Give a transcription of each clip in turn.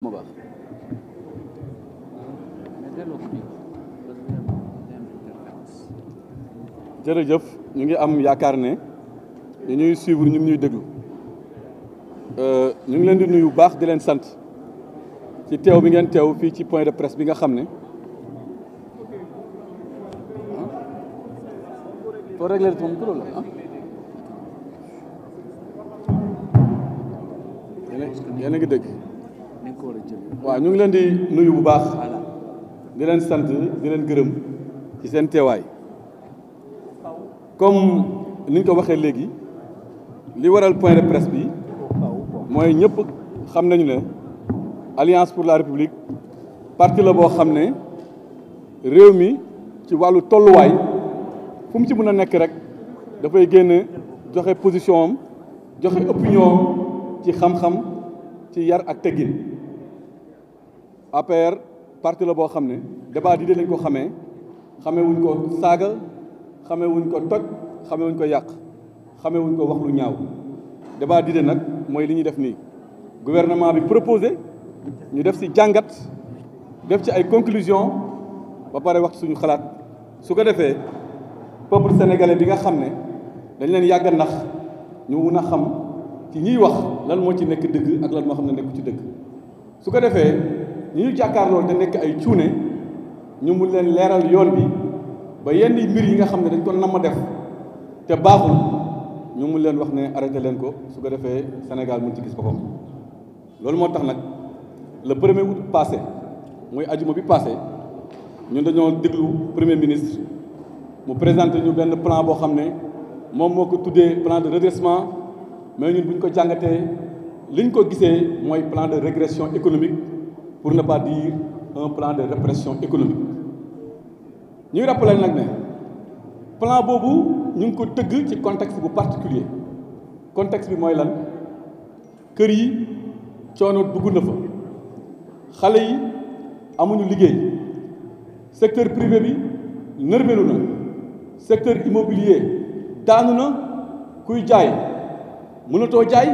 mu baax jërëjëf ñu ngi am yaakaar ne ñu ñuy suivre ñu ngi ñuy déglu ñu ngi leen di nuyu baax di leen sant ci teew bi ngeen teew fii ci point de presse bi nga xam ne faut régler ton micro là yéen a ngi dégg waaw ñu ngi leen di nuyu bu baax di leen sant di leen gërëm ci seen teewaay comme ni ñu ko waxee léegi li waral point de presse bi mooy ñëpp xam nañu ne Alliance pour la République parti la boo xam ne réew mi ci wàllu tolluwaay fu mu ci mën a nekk rek dafay génn joxe position am joxe opinion ci xam-xam ci yar ak teggin APR parti la boo xam ne débat d'idées lañ ko xamee wuñ ko saaga xamee wuñ ko toj xamee wuñ ko yàq xamee wuñ ko wax lu ñaaw débat d'idées nag mooy li ñuy def nii gouvernement bi proposé ñu def ci jàngat def ci ay conclusions ba pare wax suñu xalaat su ko defee peuple sénégalais bi nga xam ne dañ leen yàgg nax ñu mun a xam ci ñiy wax lan moo ci nekk dëgg ak lan moo xam ne nekku ci dëgg su ko defee ñi ñu jàkkaarloo te nekk ay cuune ñu mun leen leeral yoon bi ba yenn mbir yi nga xam ne dañ ko namm def te baaxul ñu mun leen wax ne arrêté leen ko su ko defee Sénégal mun ci gis boppam loolu moo tax nag le 1er août passé mooy ajuma bi passé ñun dañoo déglu premier ministre mu présenté ñu benn plan boo xam ne moom moo ko tuddee plan de redressement mais ñun bu ñu ko jàngatee liñ ko gisee mooy plan de régression économique pour ne pas dire un plan de répression économique ñuy rappeler nag ne plan boobu ñu ngi ko tëgg ci contexte bu particulier contexte bi mooy lan kër yi coono dugg na fa xale yi amuñu liggéey secteur privé bi nërmelu na secteur immobilier daanu na kuy jaay mënatoo jaay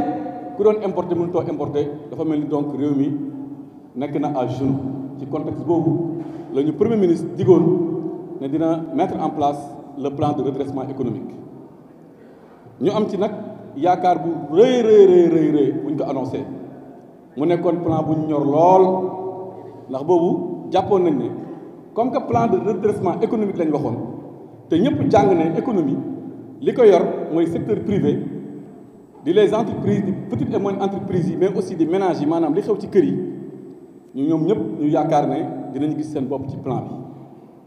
ku doon importer mënatoo importer dafa mel ni donc réew mi nekk na à genoux ci contexte boobu la ñu premier ministre digoon ne dina mettre en place le plan de redressement économique ñu am ci nag yaakaar bu rëy bu ñu ko annoncé mu nekkoon plan bu ñu ñor lool ndax boobu jàppoon nañ ne comme que plan de redressement économique lañ waxoon te ñëpp jàng ne économie li ko yor mooy secteur privé di les entreprises di petites et moyennes entreprises yi mais aussi di ménages yi maanaam li xew ci kër yi ñu ñoom ñëpp ñu yaakaar ne dinañu gis seen bopp ci plan bi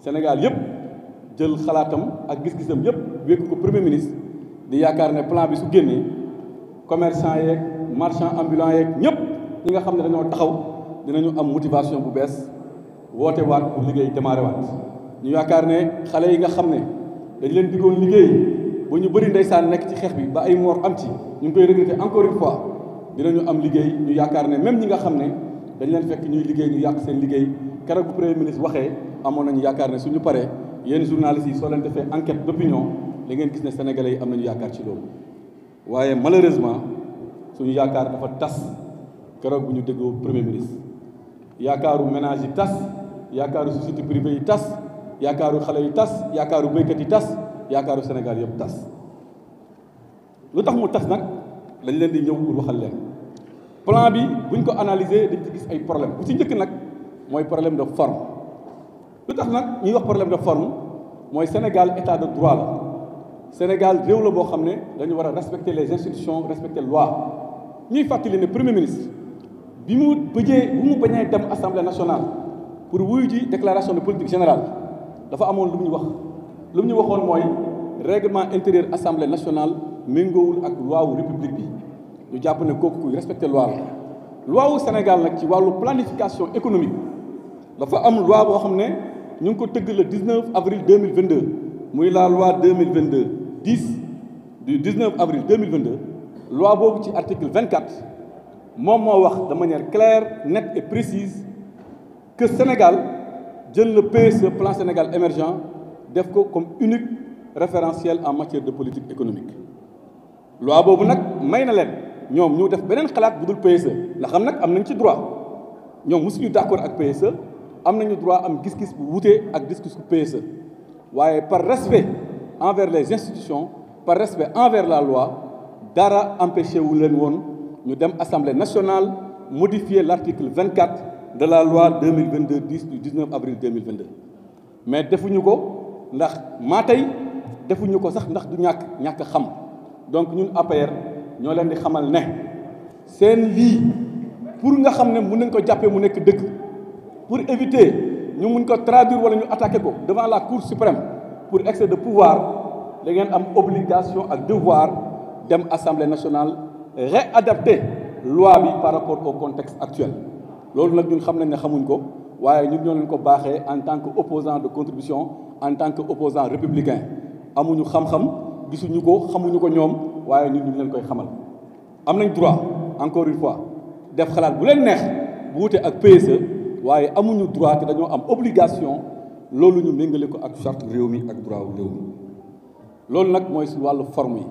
Sénégal yëpp jël xalaatam ak gis-gisam yëpp wékk ko premier ministre di yaakaar ne plan bi su génnee commerçant yeeg marchand ambulant yeeg ñëpp ñi nga xam ne dañoo taxaw dinañu am motivation bu bees woote waat pour liggéey démarré waat ñu yaakaar ne xale yi nga xam ne dañ leen diggoon liggéey bu ñu bëri ndeysaan nekk ci xeex bi ba ay mort am ci ñu ngi koy regretter encore une fois dinañu am liggéey ñu yaakaar ne même ñi nga xam ne dañ leen fekk ñuy liggéey ñu yàq seen liggéey keroog bu premier ministre waxee amoon nañu yaakaar ne suñu paree yéen journalistes yi soo leen defee enquête d'opinion li ngeen gis ne sénégalais yi am nañu yaakaar ci loolu waaye malheureusement suñu yaakaar dafa tas keroog bu ñu déggoo premier ministre yaakaaru ménage yi tas yaakaaru société privée yi tas yaakaaru xale yi tas yaakaaru béykat yi tas yaakaaru Sénégal yëpp tas lu tax mu tas nag dañ leen di ñëw pour waxal leen plan bi buñ ko analyser dañ ci gis ay problème bu ci njëkk nag mooy problème de forme lu tax nag ñuy wax problème de forme mooy Sénégal état de droit la Sénégal réew la boo xam ne dañu war a respecter les institutions respecter loi ñuy fàttali ne premier ministre bi mu bañee dem assemblée nationale pour wuyu ji déclaration de politique générale dafa amoon lu mu ñu wax lu mu ñu waxoon mooy règlement intérieur assemblée nationale méngoowul ak loi wu république bi ñu jàpp ne kooku kuy respecter loi la loi wu Sénégal nag ci wàllu planification économique dafa am loi boo xam ne ñu ngi ko tëgg le 19 avril 2022 muy la loi 2022 10 du 19 avril 2022 loi boobu ci article 24 moom moo wax de manière claire nette et précise que Sénégal jël le PSE plan Sénégal émergent def ko comme unique référentiel en matière de politique économique loi boobu nag may na leen ñoom ñu def beneen xalaat bu dul PSE ndax xam nag am nañ ci droit ñoom mosuñu d'accord ak PSE am nañu droit am gis-gis bu wutee ak gis-gis bu PSE waaye par respect envers les institutions par respect envers la loi dara empêché wu leen woon ñu dem assemblée nationale modifier l'article 24 de la loi 2022-10 du 19 avril 2022 mais defuñu ko ndax maa tey defuñu ko sax ndax du ñàkk xam donc ñun APR ñoo leen di xamal ne seen lii pour nga xam ne mun nañ ko jàppee mu nekk dëgg pour éviter ñu mun ko traduire wala ñu attaquer ko devant la Cour suprême pour excès de pouvoir da ngeen am obligation ak devoir dem Assemblée nationale réadapter loi bi par rapport au contexte actuel loolu nag ñun xam nañ ne xamuñ ko waaye ñun ñoo leen ko baaxee en tant que opposant de contribution en tant que opposant républicain amuñu xam-xam gisuñu ko xamuñu ko ñoom waaye ñun ñu leen koy xamal am nañ droit encore une fois def xalaat bu leen neex bu wute ak PSE waaye amuñu droit te dañoo am obligation loolu ñu méngale ko ak charte réew mi ak droit réew mi loolu nag mooy si wàllu forme yi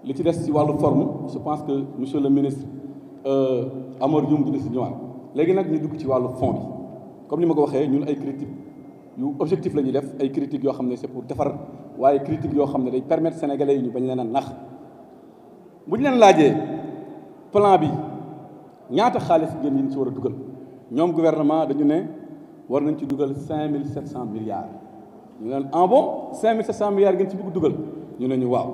li ci des si wàllu forme je pense que monsieur le ministre Amar Youm dina si ñëwaat léegi nag ñu dugg ci wàllu fond bi comme ni ma ko waxee ñun ay critiques yu objectif la ñuy def ay critiques yoo xam ne c'est pour defar waaye critiques yoo xam ne day permettre sénégalais yi ñu bañ leen a nax bu ñu leen laajee plan bi ñaata xaalis ngeen yi ci war a dugal ñoom gouvernement dañu ne war nañ ci dugal 5700 milliards ñu leen en bon 5700 milliards ngeen ci bëgg dugal ñu ne ñu waaw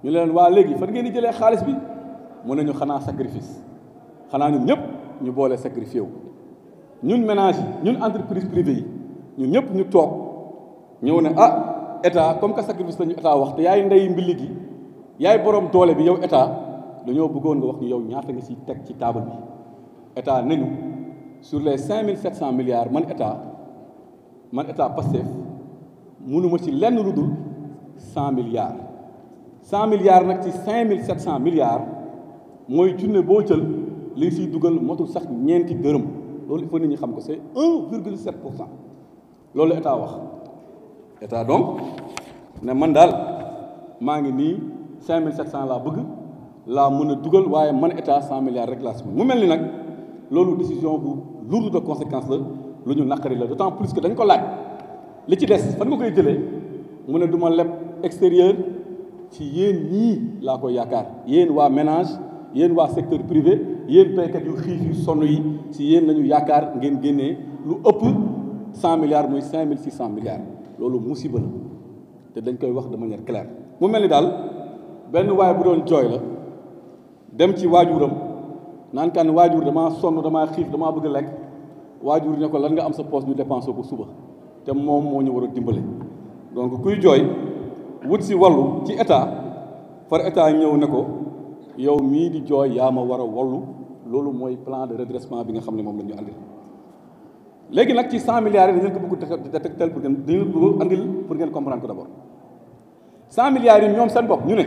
ñu leen waa léegi fan ngeen di jëlee xaalis bi mu ne ñu xanaa sacrifice xanaa ñun ñëpp ñu boole sacrifié wu ñun ménage yi ñun entreprise privée yi ñun ñëpp ñu toog ñëw ne ah état comme que sacrifice la ñu état wax te yaay ndey mbili gi yaay borom doole bi yow état dañoo bëggoon nga wax ñu yow ñaata nga si teg ci table bi état nañu sur les 5700 milliards man état Pastef mënuma ci lenn lu dul 100 milliards 100 milliards nag ci 5700 milliards mooy junne boo jël li siy dugal motul sax ñeenti dërëm loolu il faut nit ñi xam ko c'est 1,7 pour cent loolu état wax état donc ne man daal maa ngi nii 5700 laa bëgg laa mën a dugal waaye man état 100 milliards rek laa si mu mel ni nag loolu décision bu lourde de conséquence la lu ñu naqari la d'autant plus que dañ ko laaj li ci des fan nga koy jëlee mu ne du ma leb extérieur ci yéen ñii laa koy yaakaar yéen waa ménage yéen waa secteur privé yéen béykat yu xiif yu sonn yi si yéen nañu yaakaar ngeen génnee lu ëpp 100 milliards muy 5600 milliards loolu musiba la te dañ koy wax de manière claire mu mel ni daal benn waay bu doon jooy la dem ci waajuram naan kan waajur damaa sonn damaa xiif damaa bëgg a lekk waajur ne ko lan nga am sa poche ñu dépensé ko suba te moom moo ñu war a dimbale donc kuy jooy wut si wallu ci état far état ñëw ne ko yow mii di jooy yaa ma war a wallu loolu mooy plan de redressement bi nga xam ne moom la ñu andil léegi nag ci 100 milliards yi dañu ko bëgg tegtal pour ngeen dañu bëgg andil pour ngeen comprendre ko d'abord 100 milliards yi ñoom seen bopp ñu ne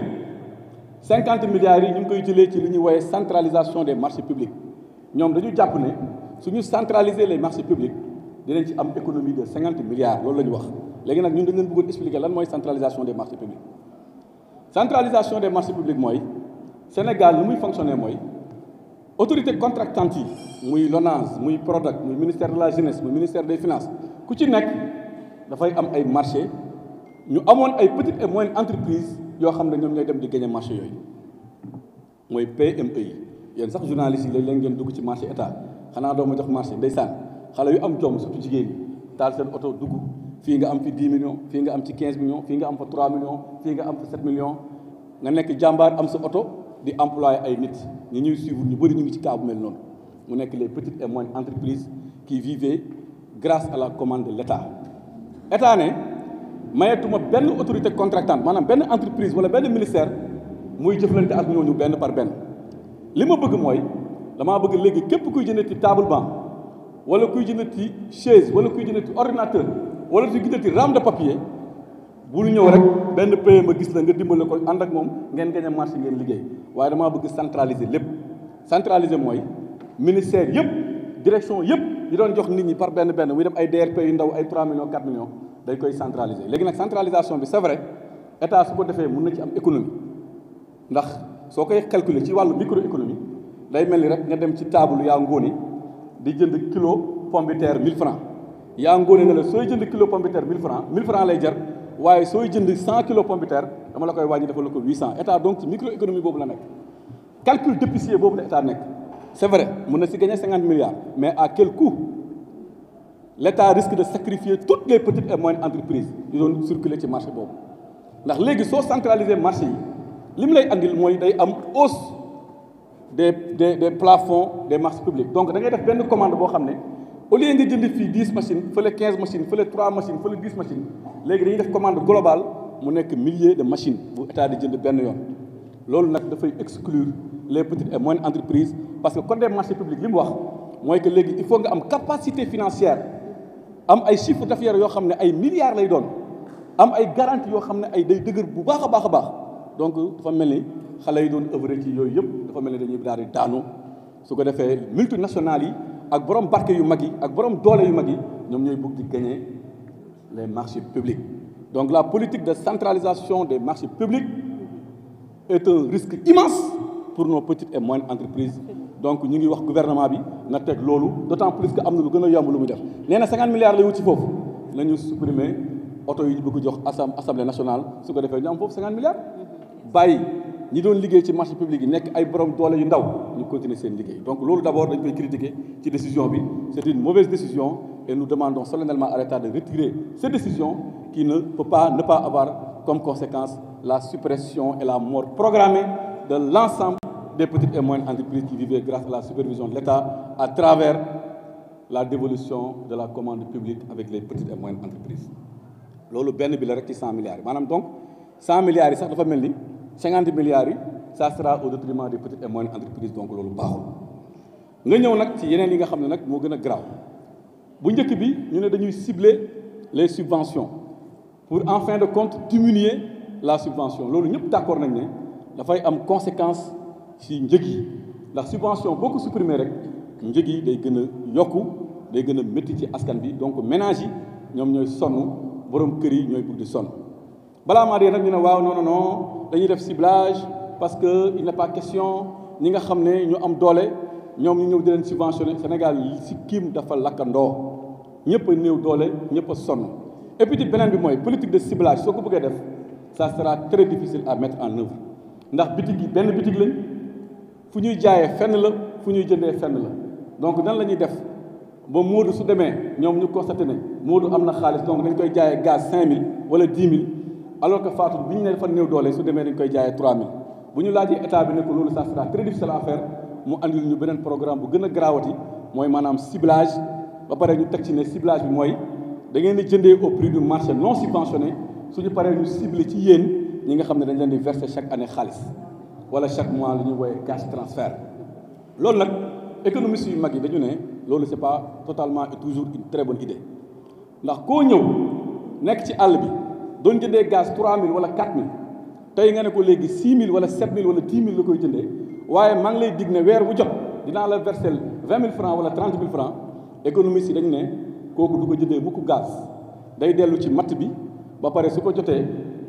50 milliards yi ñu ngi koy jëlee ci li ñuy woowee centralisation des marchés publics ñoom dañu jàpp ne suñu centraliser les marchés publics dinañ ci am économie de 50 milliards loolu la ñu wax léegi nag ñun dañ leen bëggoon expliquer lan mooy centralisation des marchés publics centralisation des marchés publics mooy Sénégal lu muy fonctionner mooy autorité contractante yi muy LONASE muy PRODAC muy ministère de la jeunesse muy ministère des finances ku ci nekk dafay am ay marché ñu amoon ay petites et moyennes entreprises yoo xam ne ñoom ñooy dem di gagner marché yooyu mooy PME yi yéen sax journalistes yi léeg leen ngeen dugg ci marché état xanaa doo ma jox marché ndeysaan xale yu am jom surtout jigéen ñi taal seen oto dugg fii nga am fi 10 millions fii nga am ci 15 millions fii nga am fa 3 millions fii nga am fa 7 millions nga nekk jàmbaar am sa oto di employé ay nit ñi ñuy suivre ñu bëri ñu ngi ci cas bu mel noonu mu nekk les petites et moyennes entreprises qui vivaient grâce à la commande de l'État état ne mayetuma benn autorité contractante maanaam benn entreprise wala benn ministère muy jëflante ak ñooñu benn par benn li ma bëgg mooy damaa bëgg léegi képp kuy jëndati table banc wala kuy jëndati chaise wala kuy jëndati ordinateur wala kuy jëndati rame de papier bu ñu ñëw rek benn PME ma gis la nga dimbale ko ànd ak moom ngeen gañ a marché ngeen liggéey waaye damaa bëgg centraliser lépp centraliser mooy ministère yëpp direction yëpp yi doon jox nit ñi par benn benn muy dem ay DRP yu ndaw ay 3 millions 4 millions dañ koy centraliser léegi nag centralisation bi c'est vrai état su ko defee mën na ci am économie ndax soo koy calculer ci wàllu microéconomie day mel ni rek nga dem ci table yaa ngóoni di jënd kilo pomme de terre 1000 francs yaa ngoone ne la sooy jënd kilo pomme de terre 1000 francs lay jar waaye sooy jënd 100 kilos pomme de terre dama la koy wàññi dafa la ko 800 état donc ci microéconomie boobu la nekk calcul d'épicier boobu la état nekk c'est vrai mën na si gagner 50 milliards mais à quel coût l'état risque de sacrifier toutes les petites et moyennes entreprises yu doon circuler ci marché boobu ndax léegi soo centraliser marché yi li mu lay andil mooy day am hausse des plafonds des marchés publics donc da ngay def benn commande boo xam ne au lieu nga jënd fii 10 machines fële 15 machines fële 3 machines fële 10 machines léegi dañuy def commande globale mu nekk milliers de machines bu état di jënd benn yoon loolu nag dafay exclure les petites et moyennes entreprises parce que code des marchés publics li mu wax mooy que léegi il faut nga am capacité financière am ay chiffre d'affaires yoo xam ne ay milliards lay doon am ay garanties yoo xam ne ay day dëgër bu baax a baax a baax donc dafa mel ni xale yi doon œuvrer ci yooyu yëpp dafa mel ni dañuy daal di daanu su ko defee multinationales yi ak borom barke yu mag yi ak borom doole yu mag yi ñoom ñooy bëgg di gagner les marchés publics donc la politique de centralisation des marchés publics est un risque immense pour nos petites et moyennes entreprises donc ñu ngi wax gouvernement bi na teg loolu d'autant plus que am na lu gën a yomb lu muy def nee na 50 milliards lay wut ci foofu nañu supprimer oto yi ñu bëgg jox assemblée nationale su ko defee ñu am foofu 50 milliards bàyyi ñi doon liggéey ci marché public yi nekk ay borom doole yu ndaw ñu continuer seen liggéey donc loolu d'abord dañ koy critiquer ci décision bi c'est une mauvaise décision et nous demandons solennellement à l'État de retirer cette décision qui ne peut pas ne pas avoir comme conséquence la suppression et la mort programmée de l'ensemble des petites et moyennes entreprises qui vivaient grâce à la supervision de l'État à travers la dévolution de la commande publique avec les petites et moyennes entreprises loolu benn bi la rek ci 100 milliards yi maanaam donc 100 milliards yi sax dafa mel ni 50 milliards yi ça sera au détriment des petites et moyennes entreprises donc loolu baaxul nga ñëw nag ci yeneen yi nga xam ne nag moo gën a grave bu njëkk bi ñu ne dañuy cibler les subventions pour en fin de compte diminuer la subvention loolu ñëpp d'accord nañ ne dafay am conséquence ci njëg yi ndax subvention boo ko supprimer rek njëg yi day gën a yokku day gën a métti ci askan bi donc ménage yi ñoom ñooy sonn borom kër yi ñooy bëgg di sonn balaa maa dee nag ñu ne waaw non dañuy def ciblage parce que il n'est pas question ñi nga xam ne ñu am doole ñoom ñu ñëw di leen subventionné Sénégal si kiim dafa lakkandoo ñëpp a néew doole ñëpp a sonn et puis beneen bi mooy politique de ciblage soo ko bëggee def ça sera très difficile à mettre en œuvre ndax bitig yi benn bitig lañ fu ñuy jaayee fenn la fu ñuy jëndee fenn la donc nan la ñuy def ba Moodu su demee ñoom ñu constaté ne Moodu am na xaalis donc dañ koy jaayee gaz 5000 wala 10 000 alors que Fatou bi ñu ne dafa néew doole su demee dañ koy jaayee 3000 bu ñu laajee état bi ne ko loolu ça sera très difficile à faire mu andil ñu beneen programme bu gën a garaawati mooy maanaam ciblage ba pare ñu teg ci ne ciblage bi mooy da ngeen di jëndee au prix du marché non subventionné suñu paree ñu ciblé ci yéen ñi nga xam ne dañ leen di verser chaque année xaalis wala chaque mois lu ñuy woowee cash transfert loolu nag économistes yu mag yi dañu ne loolu c'est pas totalement et toujours une très bonne idée ndax koo ñëw nekk ci àll bi doon jëndee gaz 3000 wala 4000 tey nga ne ko léegi 6000 wala 7000 wala 10 000 la koy jëndee waaye maa ngi lay dig ne weer bu jot dinaa la verser 20 000 francs wala 30 000 francs économistes yi dañu ne kooku du ko jëndee mukk gaz day dellu ci matt bi ba pare su ko jotee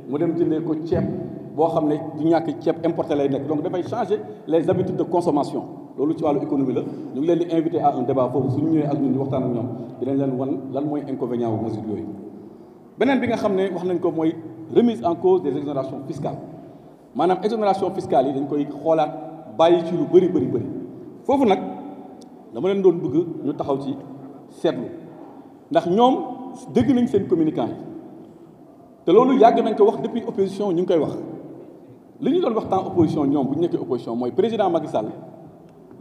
mu dem jëndee ko ceeb boo xam ne du ñàkk ceeb importé lay nekk donc dafay changer les habitudes de consommation loolu ci wàllu économie la ñu ngi leen di invité à un débat foofu suñu ñëwee ak ñun di waxtaan ak ñoom dinañ leen wan lan mooy inconvénient wu mesure yooyu beneen bi nga xam ne wax nañ ko mooy remise en cause des exonérations fiscales maanaam exonération fiscale yi dañ koy xoolaat bàyyi ci lu bëri foofu nag dama leen doon bëgg ñu taxaw ci seetlu ndax ñoom dégg nañ seen communicant yi te loolu yàgg nañ ko wax depuis opposition ñu ngi koy wax li ñu doon wax temps opposition ñoom bu ñu nekkee opposition mooy président Macky Sall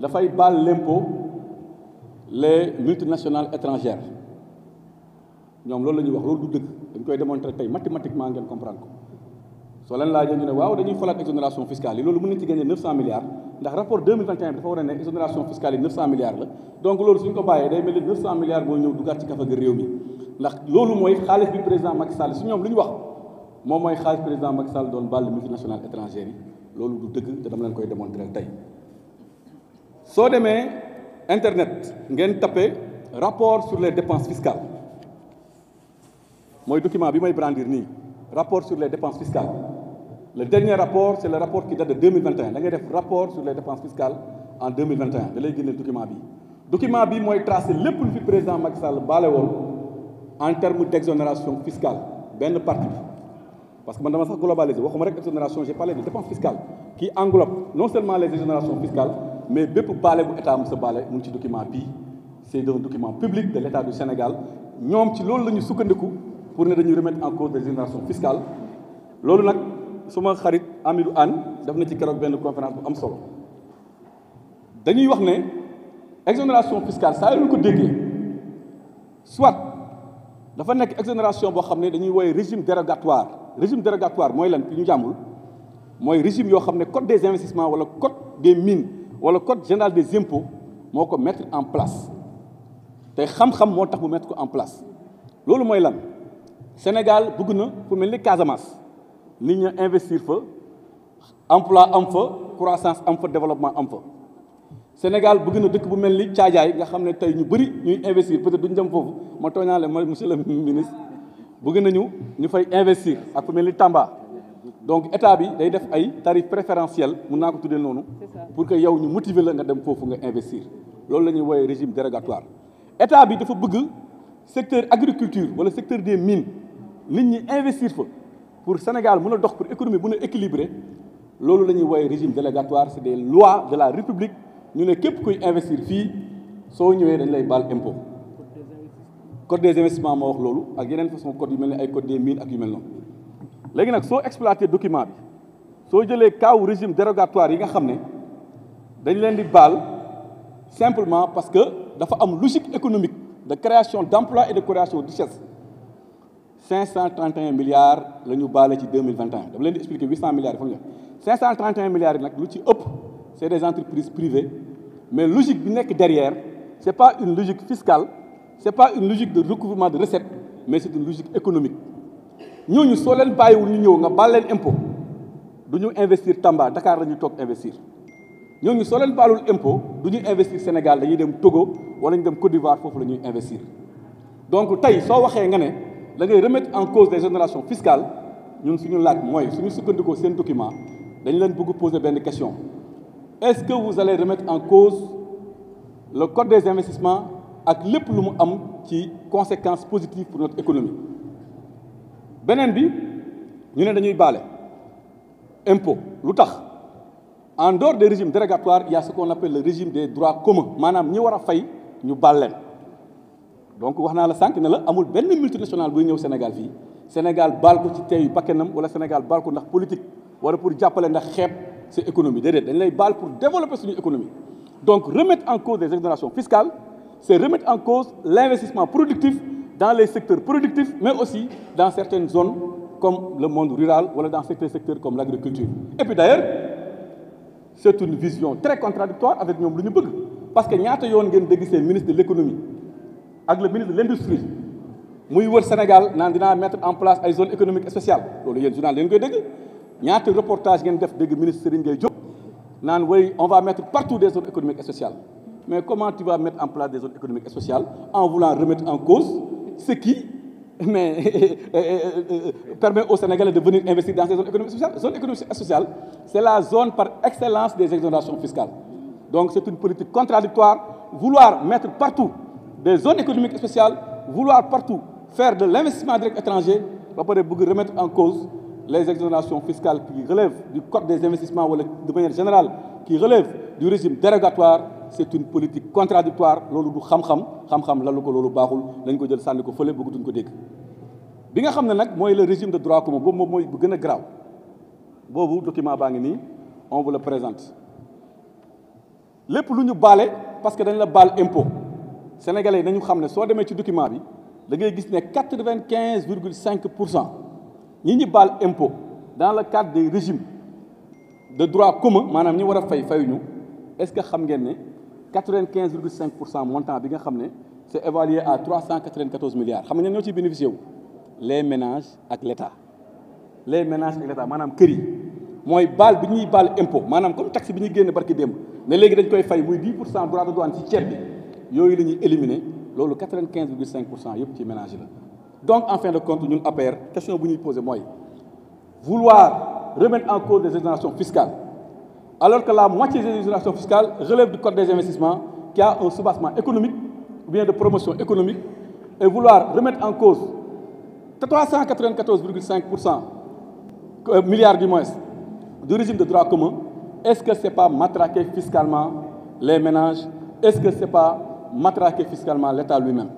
dafay baal l'impôt les multinationales étrangères ñoom loolu la ñuy wax loolu du dëgg dañ koy démontrer tey mathématiquement ngeen comprendre ko soo leen laajee ñu ne waaw dañuy falaat exonération fiscale yi loolu mën nañ ci gagner 900 milliards ndax rapport 2021 bi dafa war a ne exonération fiscale yi 900 milliards la donc loolu suñ ko bàyyee day mel ni 900 milliards boo ñëw dugaat ci kafa ga réew mi ndax loolu mooy xaalis bi président Macky Sall si ñoom lu ñu wax moom mooy xaalis président Macky Sall doon baal multinationales étrangères yi loolu du dëgg te dama leen koy démontrer tey soo demee internet ngeen tapé rapport sur les dépenses fiscales mooy document bi may brandir nii rapport sur les dépenses fiscales le dernier rapport c'est le rapport qui date de 2021 da ngay def rapport sur les dépenses fiscales en 2021 da lay génneel document bi document bi mooy tracé lépp lu fi président Macky Sall baale woon en termes d'exonération fiscale benn partie bi parce que man dama sax globalisé waxuma rek exonération j'ai parlé de dépenses fiscales qui englobe non seulement les exonérations fiscales mais bépp baale bu état mos a baale mu ngi ci document bii c'est un document public de l'état du Sénégal ñoom ci loolu la ñu sukkandiku pour ne dañuy remettre en cause des exonérations fiscales loolu nag suma xarit Amidou Anne def na ci keroog benn conférence bu am solo dañuy wax ne exonération fiscale saa yu ko déggee soit dafa nekk exonération boo xam ne dañuy woowee régime dérogatoire mooy lan fi ñu jàmbul mooy régime yoo xam ne code des investissements wala code des mines wala code général des impôts moo ko mettre en place te xam-xam moo tax mu mettre ko en place loolu mooy lan Sénégal bëgg na fu mel ni Casamance nit ñi investir fa emploi am fa croissance am fa développement am fa Sénégal bëgg na dëkk bu mel ni Caajaay nga xam ne tey ñu bëri ñuy investir peut-être duñ dem foofu ma tooñaale mooy monsieur le ministre bëgg nañu ñu fay investir ak fu mel ni Tamba donc état bi day def ay tarif préférentiel mun naa ko tuddee noonu pour que yow ñu motiver la nga dem foofu nga investir loolu la ñuy woowee régime dérogatoire état bi dafa bëgg secteur agriculture wala secteur des mines nit ñi investir fa pour Sénégal mën a dox pour économie mën a équilibrer loolu la ñuy woowee régime dérogatoire c'est des lois de la République ñu ne képp kuy investir fii soo ñëwee dañ lay baal impôt code des investissements moo wax loolu ak yeneen façon code yu mel ni ay code des mines ak yu mel noonu léegi nag soo exploité document bi soo jëlee kaaw régime dérogatoire yi nga xam ne dañ leen di baal simplement parce que dafa am logique économique de création d'emploi et de création de richesse 531 milliards la ñu baale ci 2021 dama leen di expliquer 800 milliards yi fa ñu 531 milliards yi nag lu ci ëpp c'est des entreprises privées mais logique bi nekk derrière c'est pas une logique fiscale c'est pas une logique de recouvrement de recettes mais c'est une logique économique ñooñu soo leen bàyyiwul ñu ñëw nga baal leen impôt du ñu investir Tamba Dakar la ñuy toog investir ñooñu soo leen baalul impôt du ñu investir Sénégal dañuy dem Togo wala ñu dem Côte d'Ivoire foofu la ñuy investir donc tey soo waxee nga ne da ngay remettre en cause des exonérations fiscales ñun suñu laaj mooy suñu sukkandikoo seen document dañ leen bëgg poser benn question est-ce que vous allez remettre en cause le code des investissements ak lépp lu mu am ci conséquences positives pour notre économie beneen bi ñu ne dañuy baale impôt lu tax en dehors des régimes dérogatoires il y a ce qu'on appelle le régime des droits communs maanaam ñi war a fay ñu baal leen donc wax naa la sànq ne la amul benn multinational buy ñëw Sénégal fii Sénégal baal ko ci teeyu bakkanam wala Sénégal baal ko ndax politique wala pour jàppale ndax xeeb sa économie déedéet dañ lay baal pour développer suñu économie donc remettre en cause des exonérations fiscales c'est remettre en cause l'investissement productif dans les secteurs productifs mais aussi dans certaines zones comme le monde rural wala dans certains secteurs comme l'agriculture et puis d'ailleurs c'est une vision très contradictoire avec ñoom lu ñu bëgg parce que ñaata yoon ngeen dégg seen ministre de l'économie ak le ministre de l'industrie muy wër Sénégal naan dinaa mettre en place ay zones économiques spéciales loolu yéen journal leen koy dégg ñaata reportage ngeen def dégg ministre Serigne Gueye Diop naan way on va mettre partout des zones économiques spéciales mais comment tu vas mettre en place des zones économiques spéciales en voulant remettre en cause ce qui permet aux Sénégalais de venir investir dans ces zones économiques spéciales. Zone économique spéciale, c'est la zone par excellence des exonérations fiscales. Donc c'est une politique contradictoire, vouloir mettre partout des zones économiques spéciales, vouloir partout faire de l'investissement direct étranger, va remettre en cause les exonérations fiscales qui relèvent du code des investissements ou de manière générale, qui relèvent du régime dérogatoire. C'est une politique contradictoire loolu du xam-xam lalu ko loolu baaxul lañ ko jël sànni ko fële bëggatuñ ko dégg bi nga xam ne nag mooy le régime de droit commun boobu moom mooy bu gën a garaaw boobu document baa ngi nii on vous le présente lépp lu ñu baale parce que dañ la baal impôt sénégalais yi nañu xam ne soo demee ci document bi da ngay gis ne 95,5% ñi ñi baal impôt dans le cadre des régimes de droit commun maanaam ñi war a fayuñu est-ce que xam ngeen ne 95,5% montant bi nga xam ne c'est évalué à 394 milliards xam nga ñoo ciy bénéficié wu les ménages ak l'État maanaam kër yi mooy baal bi ñuy baal impôt maanaam comme taxe bi ñuy génne barki démb ne léegi dañ koy fay muy 10% droit de douane ci ceeb bi yooyu la ñuy éliminer loolu 95,5% yëpp ci ménage la donc en fin de compte ñun APR question bu ñuy poser mooy vouloir remettre en cause des exonérations fiscales alors que la moitié des exonérations fiscales relèvent du code des investissements qui a un soubassement économique ou bien de promotion économique et vouloir remettre en cause 394,5% milliards du moins du régime de droit commun, est-ce que ce n'est pas matraquer fiscalement les ménages? Est-ce que ce n'est pas matraquer fiscalement l'État lui-même?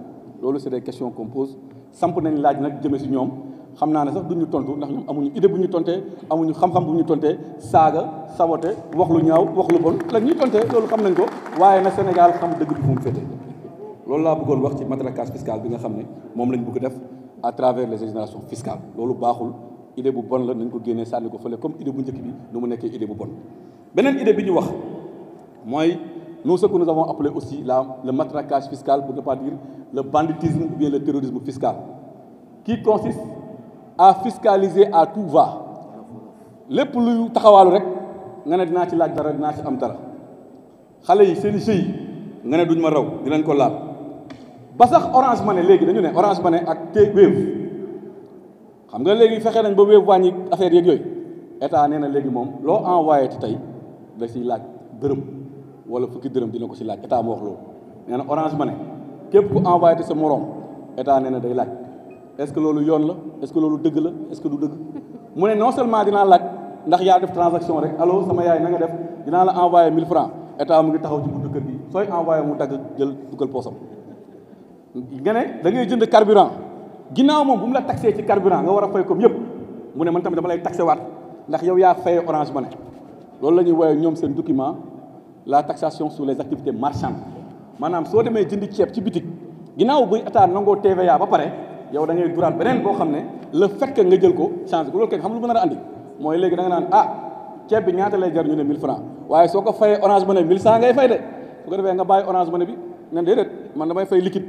Loolu c'est des questions qu'on pose. Samp nañ laaj nag jëme si ñoom xam naa ne sax duñu tontu ndax ñoom amuñu idée bu ñu tontee amuñu xam-xam bu ñu tontee saaga sabote wax lu ñaaw wax lu bon la ñuy tontee loolu xam nañ ko waaye na Sénégal xam dëgg bi fu mu féete loolu laa bëggoon wax ci matraquage fiscal bi nga xam ne moom lañ bëgg def à travers les exonérations fiscales loolu baaxul idée bu bon la nañ ko génnee sànni ko fële comme idée bu njëkk bi nu mu nekkee idée bu bon beneen idée bi ñu wax mooy nous ce que nous avons appelé aussi le matraquage fiscal pour ne pas dire le banditisme ou bien le terrorisme fiscal qui consiste à fiscaliser à tout va lépp luy taxawaalu rek nga ne dinaa ci laaj dara dinaa ci am dara xale yi seen jeu yi nga ne duñ ma raw dinañ ko laal ba sax Orange Money léegi dañu ne Orange Money ak Wave xam nga léegi fexe nañ ba Wave wàññi affaire yeeg yooyu état nee na léegi moom loo envoyé ci tey da ciy laaj dërëm wala fukki dërëm dina ko ci laaj état moo wax loolu nee na Orange Money képp ku envoyé te sa morom état nee na day laaj est-ce que loolu yoon la est-ce que loolu dëgg la est-ce que du dëgg mu ne non seulement dinaa laaj ndax yaa def transaction rek allo sama yaay na nga def dinaa la envoyé 1000 francs état mu ngi taxaw ci buntu kër gi sooy envoyé mu dagg jël dugal poosam nga ne da ngay jënd carburant ginnaaw moom bu mu la taxé ci carburant nga war a fay comme yëpp mu ne man tamit dama lay taxé waat ndax yow yaa fayee Orange Money loolu la ñuy woowee ñoom seen document la taxation sur les activités marchandes maanaam soo demee jënd ceeb ci bitik ginnaaw buy état nangoo TVA ba pare yow da ngay duraat beneen boo xam ne le fait que nga jël ko changé ko loolu kenn xam lu mën a andi mooy léegi da nga naan ah ceeb bi ñaata lay jar ñu ne 1000 francs waaye soo ko fayee Orange Money 1100 ngay fay de su ko defee nga bàyyi Orange Money bi ne déedéet man damay fay liquide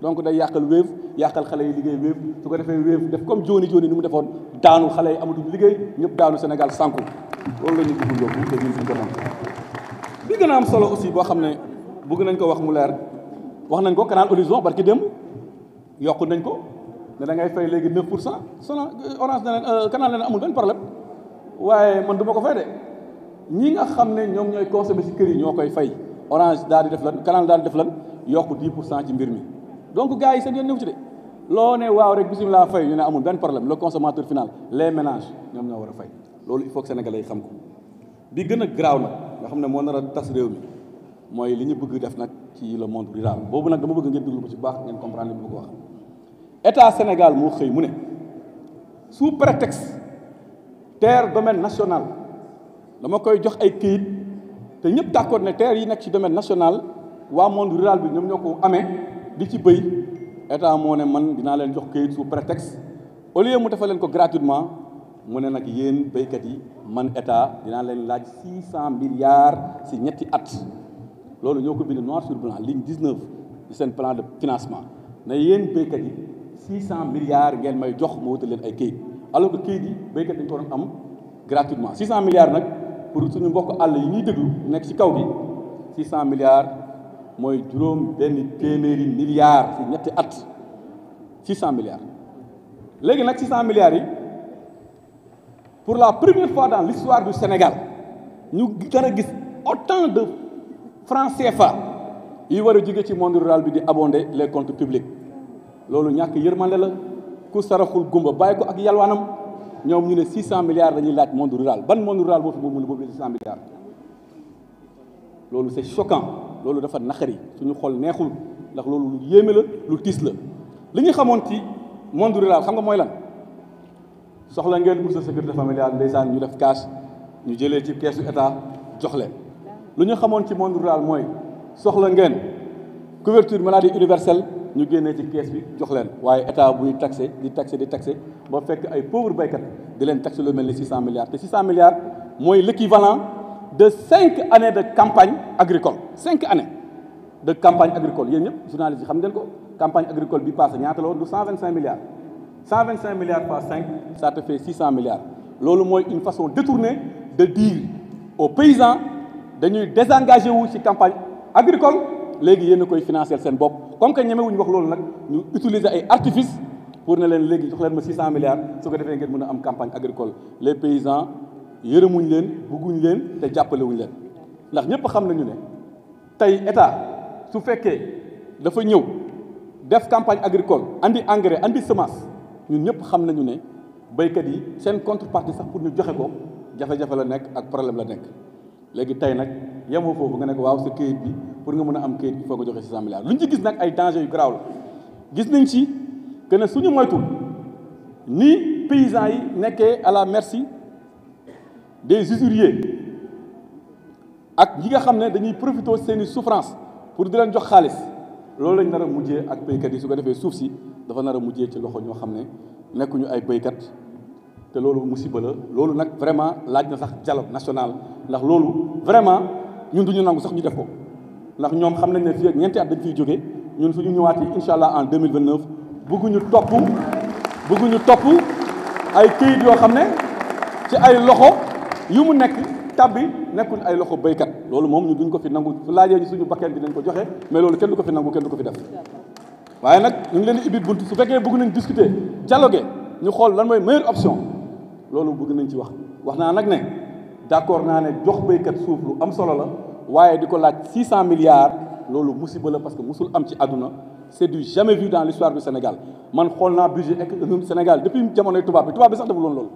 donc day yàqal Wave yàqal xale yi liggéey Wave su ko defee Wave def comme jooni ni mu defoon daanu xale yi amatuñ liggéey ñëpp daanu Sénégal sànku loolu la ñu bëgg yóbbu te ñun suñu ko bi gën a am solo aussi boo xam ne bëgg nañ ko wax mu leer wax nañ ko Canal Horizon barki démb yokku nañ ko ne da ngay fay léegi 9% Sono Orange na leen Canal na leen amul benn problème waaye man du ma ko fay de ñi nga xam ne ñoom ñooy consommer ci kër yi ñoo koy fay Orange daal di def lan Canal daal di def lan yokku 10% ci mbir mi donc gars yi seen yoon ñëw ci de loo ne waaw rek bisimilah fay ñu ne amul benn problème le consommateur final les ménages ñoom ñoo war a fay loolu il faut que sénégalais yi xam ko bi gën a graaw nag nga xam ne moo nar a tas réew mi mooy li ñu bëgg def nag ci le monde rural boobu nag dama bëgg ngeen déglu ko ci baax ngeen comprendre li ma bëgg wax état Sénégal moo xëy mu ne sous prétexte terre domaine national dama koy jox ay këyit te ñëpp d'accord ne terre yi nekk ci domaine national waa monde rural bi ñoom ñoo ko amee di ci bëy état moo ne man dinaa leen jox këyit sous prétexte au lieu mu defal leen ko gratuitement mu ne nag yéen béykat yi man état dinaa leen laaj 600 milliards ci ñetti at loolu ñoo ko bind noir sur blanc ligne 19 ci seen plan de financement ne yéen béykat yi 600 milliards ngeen may jox ma wutal leen ay këyit alors que këyit yi béykat dañu ko doon am gratuitement 600 milliards nag pour suñu mbokk àll yi ñuy déglu nekk ci kaw gi 600 milliards mooy juróom benn téeméeri milliards ci ñetti at 600 milliards léegi nag 600 milliards yi pour la première fois dans l'histoire du Sénégal ñu gën a gis autant de francs CFA yi war a jóge ci monde rural bi di abonder les comptes publics loolu ñàkk yërmande la ku saraxul gumba bàyyi ko ak yalwaanam ñoom ñu ne 600 milliards dañuy laaj monde rural ban monde rural boo fi boobu boobu 600 milliards loolu c'est choquant loolu dafa naqari suñu xol neexul ndax loolu lu yéeme la lu tiis la li ñu xamoon ci monde rural xam nga mooy lan soxla ngeen bourse sécurité familiale ndeysaan ñu def cash ñu jëlee ci keesu état jox leen lu ñu xamoon ci monde rural mooy soxla ngeen couverture maladie universelle ñu génnee ci kees bi jox leen waaye état buy taxé di taxé ba fekk ay pauvres baykat di leen taxé lu mel ni 600 milliards te 600 milliards mooy l'équivalent de 5 années de campagne agricole 5 années de campagne agricole yéen ñëpp journalistes yi xam ngeen ko campagne agricole bi passé ñaata la woon du 125 milliards 125 milliards par 5 ça te fait 600 milliards loolu mooy une façon détournée de dire aux paysans dañuy désengagé wu ci campagne agricole léegi yéen a koy financer seen bopp comme que ñemewuñu wax loolu nag ñu utiliser ay artifices pour ne leen léegi jox leen ma 600 milliards su ko defee ngeen mën a am campagne agricole les paysans yërëmuñ leen bëgguñ leen te jàppalewuñ leen ndax ñëpp xam nañu ne tey état su fekkee dafa ñëw def campagne agricole andi engrais andi semence ñun ñëpp xam nañu ne béykat yi seen contrepartie sax pour ñu joxe ko jafe-jafe la nekk ak problème la nekk léegi tey nag yemoo foofu nga nekk waaw sa këyit bi pour nga mën a am këyit il faut nga joxe 600 milliards lu ñu ci gis nag ay danger yu garaaw la gis nañ ci que ne suñu moytul ni paysans yi nekkee à la merci des usuriers ak ñi nga xam ne dañuy profité seeni souffrance pour di leen jox xaalis loolu lañ nar a mujjee ak béykat yi su ko defee suuf si dafa nar a mujjee ci loxo ñoo xam ne nekkuñu ay béykat te loolu musiba la loolu nag vraiment laaj na sax dialogue national ndax loolu vraiment ñun duñu nangu sax ñu def ko ndax ñoom xam nañ ne fii ak ñeenti at dañ fiy jógee ñun suñu ñëwaatee incha allah en 2029 bëgguñu topp ay këyit yoo xam ne ci ay loxo yu mu nekk tabbi nekkul ay loxo béykat loolu moom ñu duñ ko fi nangu su laajee ñu suñu bakkeen dinañ ko joxe mais loolu kenn du ko fi nangu kenn du ko fi def waaye nag ñu ngi leen di ibbi bunt su fekkee bëgg nañ discuter dialoguer ñu xool lan mooy meilleure option loolu bëgg nañ ci wax naa nag ne d'accord naa ne jox béykat suuf lu am solo la waaye di ko laaj 600 milliards loolu musiba la parce que musul am ci àdduna c'est du jamais vu dans l'histoire du Sénégal man xool naa budget Sénégal depuis jamonoy tubaab bi sax deful woon loolu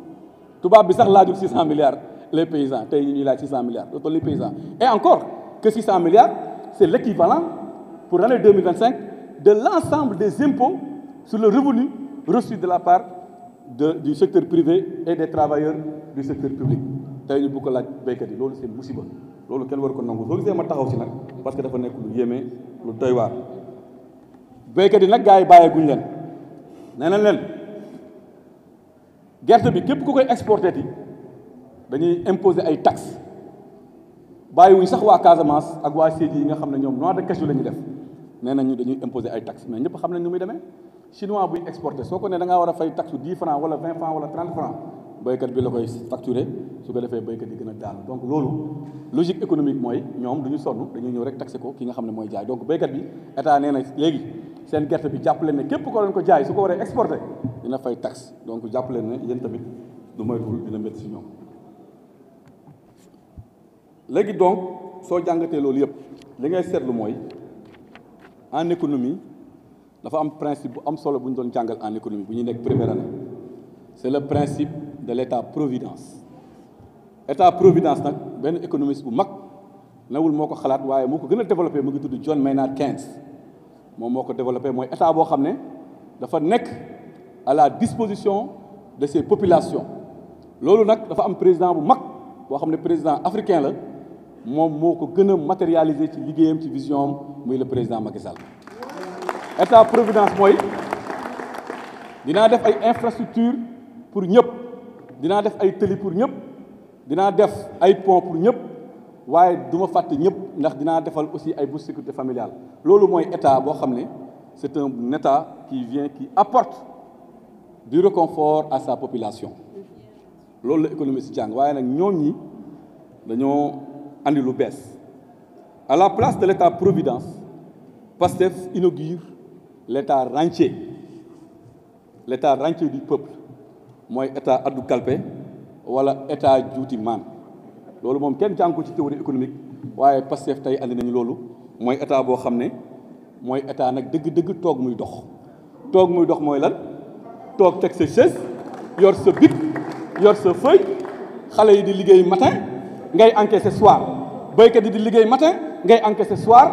tubaab bi sax laajul 600 milliards les paysans tey ñu ñuy laaj 600 milliards loolu les paysans et encore que 600 milliards c'est l'équivalent pour l'année 2025 de l'ensemble des impôts sur le revenu reçu de la part du secteur privé et des travailleurs du secteur public tey ñu bëgg ko laaj béykat yi loolu c'est musiba loolu kenn war ko nangu soo gisee ma taxaw si nag parce que dafa nekk lu yéeme lu doy waar béykat yi nag gars yi bàyyeeguñ leen nee nañ leen gerte bi képp ku koy exporté ti dañuy imposer ay taxes bàyyiwuñ sax waa Casamance ak waa Sédhiou yi nga xam ne ñoom noix de cajou la ñuy def nee nañu dañuy imposer ay taxes mais ñëpp xam nañ nu muy demee chinois buy exporté soo ko ne da ngaa war a fay taxe 10 francs wala 20 francs wala 30 francs béykat bi la koy facturer su ko defee béykat yi gën a daal donc loolu logique économique mooy ñoom du ñu sonn dañuy ñëw rek taxé ko ki nga xam ne mooy jaay donc béykat bi état nee na léegi seen gerte bi jàpp leen ne képp ko leen ko jaay su ko waree exporté dina fay taxe donc jàpp leen ne yéen tamit du moytuwul dina métti si ñoom léegi donc soo jàngatee loolu yëpp li ngay seetlu mooy en économie dafa am principe bu am solo bu ñu doon jàngal en économie bu ñuy nekk première année c'est le principe de l'état-providence état-providence nag benn économiste bu mag newul moo ko xalaat waaye moo ko gën a développé mu ngi tudd John Maynard Keynes moom moo ko développé mooy état boo xam ne dafa nekk à la disposition de ses populations loolu nag dafa am président bu mag boo xam ne président africain la moom moo ko gën a matérialiser ci liggéeyam ci vision am muy le président Macky Sall état-providence mooy dinaa def ay infrastructures pour ñëpp dinaa def ay tëli pour ñëpp dinaa def ay pont pour ñëpp waaye du ma fàtte ñëpp ndax dinaa defal aussi ay bourse sécurité familiale loolu mooy état boo xam ne c'est un état qui apporte du réconfort à sa population loolu la économie si jàng waaye nag ñoom ñi dañoo andi lu bees à la place de l'état providence Pastef inaugure l'état rentier du peuple mooy état addu kalpe wala état juuti maan loolu moom kenn jàng ko ci théorie économique waaye Pastef tey andi nañu loolu mooy état boo xam ne mooy état nag dëgg-dëgg toog muy dox mooy lan toog teg sa chaise yor sa bic yor sa feuille xale yi di liggéey matin ngay encaisser soir béykat yi di liggéey matin ngay encaisser soir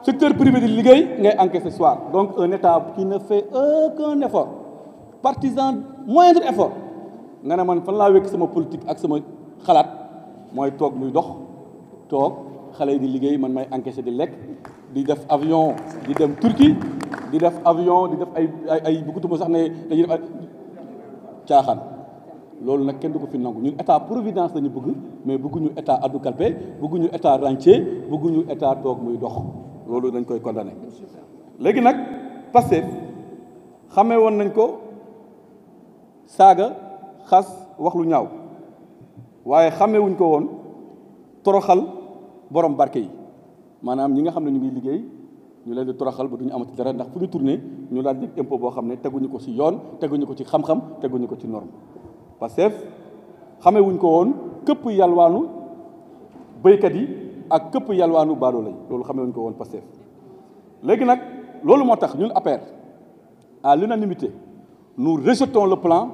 secteur privé di liggéey ngay encaisser soir donc un état qui ne fait aucun effort partisan moindre effort nga ne man fan laa wekk sama politique ak sama xalaat mooy toog muy dox toog xale yi di liggéey man may encaisser di lekk di def avion di dem Turquie di def avion di def ay bëggatuma sax ne dañuy def ay caaxaan loolu nag kenn du ko fi nangu ñun état providence lañu bëgg mais bëgguñu état addu kalpe bëgguñu état rentier bëgguñu état toog muy dox loolu dañ koy condamné léegi nag Pastef xamee woon nañ ko saaga xas wax lu ñaaw waaye xamee wuñ ko woon toroxal borom barke yi maanaam ñi nga xam ne ñu ngi liggéey ñu leen di toroxal ba duñu amati dara ndax fu ñu tourné ñu daal di impôt boo xam ne teguñu ko ci yoon teguñu ko ci xam-xam teguñu ko ci norme Pastef xamee wuñ ko woon këpp yalwaanu béykat yi ak këpp yalwaanu baadoola yi loolu xamee wuñ ko woon Pastef léegi nag loolu moo tax ñun APR à l'unanimité nous rejetons le plan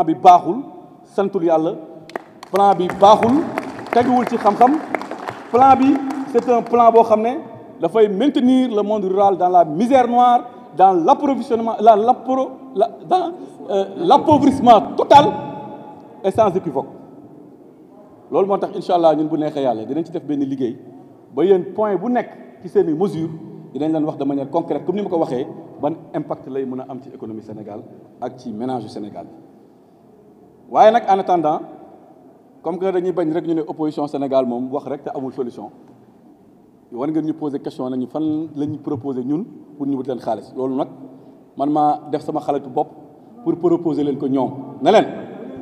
bi baaxul santul yàlla plan bi baaxul teguwul ci xam-xam plan bi c'est un plan boo xam ne dafay maintenir le monde rural dans la misère noire dans l'approvisionnement dans l'appauvrissement total et sans équivoque loolu moo tax incha allah ñun bu neexee yàlla dinañ ci def benn liggéey ba yéen point bu nekk ci seeni mesure dinañ leen wax de manière concrète comme ni ma ko waxee ban impact lay mën a am ci économie Sénégal ak ci ménage du Sénégal waaye nag en attendant comme que dañuy bañ rek ñu ne opposition Sénégal moom wax rek te amul solution war ngeen ñu poser question nañu fan la ñu proposer ñun pour ñu wut leen xaalis loolu nag man maa def sama xalatu bopp pour proposer leen ko ñoom ne leen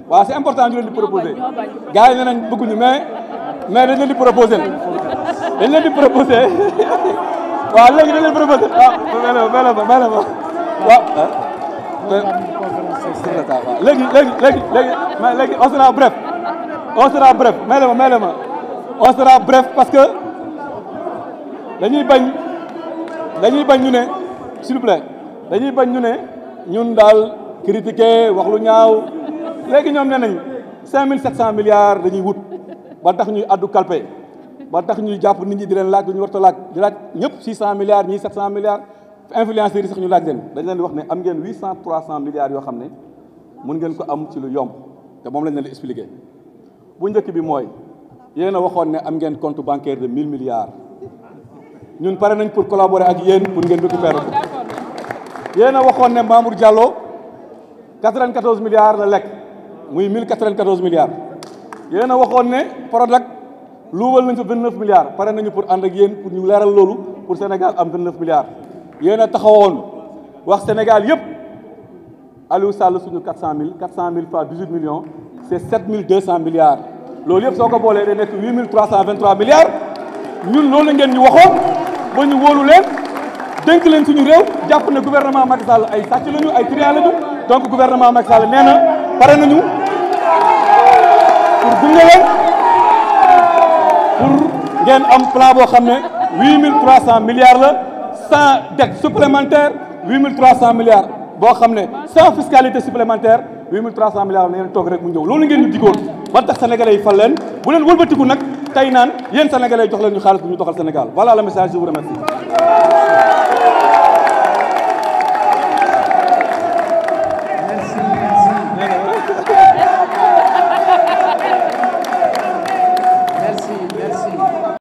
waaw c'est important ñu leen di proposer gars yi ne nañ bëgguñu mais dañ leen di proposer waaw léegi dañ leen proposer mel ma waaw léegi on sera bref on sera bref parce que dañuy bañ ñu ne s'il vous plaît dañuy bañ ñu ne ñun daal critiquer wax lu ñaaw léegi ñoom nee nañ 5700 milliards dañuy wut ba tax ñuy addu kalpe ba tax ñuy jàpp nit ñi di leen laaj du ñu war a laaj di laaj ñëpp 600 milliards ñii 700 milliards influenceurs yi sax ñu laaj leen dañ leen di wax ne am ngeen 300 milliards yoo xam ne mun ngeen ko am ci lu yomb te moom lañ leen di expliquer bu njëkk bi mooy yéen a waxoon ne am ngeen compte bancaire de 1000 milliards ñun pare nañ pour collaborer ak yéen pour ngeen récupérer ko yéen a waxoon ne Mamour Diallo 94 milliards la lekk muy 1094 milliards yéen a waxoon ne Prodac luubal nañ fa 29 milliards pare nañu pour ànd ak yéen pour ñu leeral loolu pour Sénégal am 29 milliards yéen a taxawoon wax Sénégal yëpp Aliou Sall suñu 400 000 fois 18 millions c'est 7200 milliards loolu yëpp soo ko boolee day nekk 8323 milliards ñun loolu ngeen ñu waxoon ba ñu wóolu leen dénk leen suñu réew jàpp ne gouvernement Macky Sall ay sàcc lañu ay trian lañu donc gouvernement Macky Sall nee na pare nañu pour gunge leen pour ngeen am plan boo xam ne 8300 milliards la sans dette supplémentaire 8300 milliards boo xam ne sans fiscalité supplémentaire 8300 milliards na ngeen toog rek mu ñëw loolu ngeen ñu digoon ba tax sénégalais yi fal leen bu leen wëlbatiku nag tey naan yéen sénégalais jox leen ñu xaalis bu ñu doxal Sénégal voilà le message je vous remercie